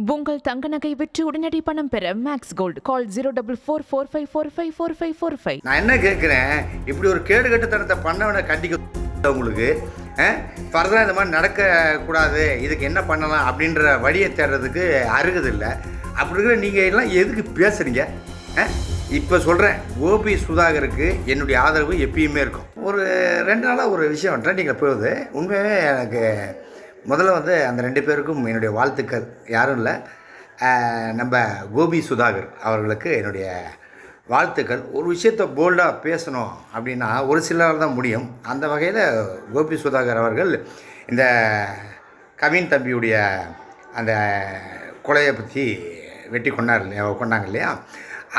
உங்கள் தங்க நகை விற்று உடனடி பணம் பெற மேக்ஸ் கோல்டு கால் 04445454545. நான் என்ன கேட்குறேன், இப்படி ஒரு கேடுகட்டுத்தனத்தை பண்ணவனை கண்டிக்க உங்களுக்கு ஃபர்தராக இந்த மாதிரி நடக்கக்கூடாது, இதுக்கு என்ன பண்ணலாம் அப்படின்ற வழியை தேடுறதுக்கு அருகதில்லை. அப்படி இருக்கிற நீங்கள் எல்லாம் எதுக்கு பேசுகிறீங்க? இப்போ சொல்கிறேன், கோபி சுதாகருக்கு என்னுடைய ஆதரவு எப்பயுமே இருக்கும். ஒரு 2 நாளாக ஒரு விஷயம் ட்ரெண்டிங்கில் போகுது. உண்மையாகவே எனக்கு முதல்ல அந்த 2 பேருக்கும் என்னுடைய வாழ்த்துக்கள். யாரும் இல்லை, நம்ம கோபி சுதாகர் அவர்களுக்கு என்னுடைய வாழ்த்துக்கள். ஒரு விஷயத்தை போல்டாக பேசணும் அப்படின்னா ஒரு சிலர் தான் முடியும். அந்த வகையில் கோபி சுதாகர் அவர்கள் இந்த கவின் தம்பியுடைய அந்த கொலையை பற்றி வெட்டி கொண்டாங்க இல்லையா,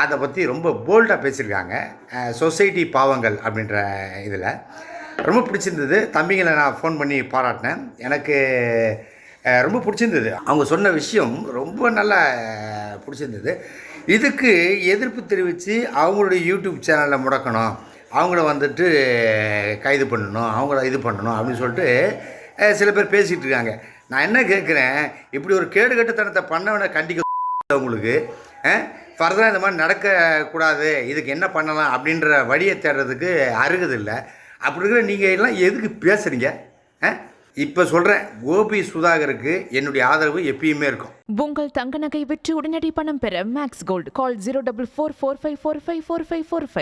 அதை பற்றி ரொம்ப போல்டாக பேசியிருக்காங்க. சொசைட்டி பாவங்கள் அப்படின்ற இதில் ரொம்ப பிடிச்சிருந்தது. தம்பிங்களை நான் ஃபோன் பண்ணி பாராட்டினேன். எனக்கு ரொம்ப பிடிச்சிருந்தது. அவங்க சொன்ன விஷயம் ரொம்ப நல்லா பிடிச்சிருந்தது. இதுக்கு எதிர்ப்பு தெரிவித்து அவங்களுடைய யூடியூப் சேனலில் முடக்கணும், அவங்கள கைது பண்ணணும், அவங்கள இது பண்ணணும் அப்படின்னு சொல்லிட்டு சில பேர் பேசிகிட்டு இருக்காங்க. நான் என்ன கேட்குறேன், இப்படி ஒரு கேடுகட்டுத்தனத்தை பண்ணவனை கண்டிக்க உங்களுக்கு ஃபர்தராக இந்த மாதிரி நடக்கக்கூடாது, இதுக்கு என்ன பண்ணலாம் அப்படின்ற வழியை தேடுறதுக்கு அருகதில்லை. அப்படி இருக்கிற நீங்கள் எல்லாம் எதுக்கு பேசுகிறீங்க? இப்போ சொல்கிறேன், கோபி சுதாகருக்கு என்னுடைய ஆதரவு எப்பயுமே இருக்கும். உங்கள் தங்க நகை விற்று உடனடி பணம் பெற மேக்ஸ் கோல்டு கால் 04445454545.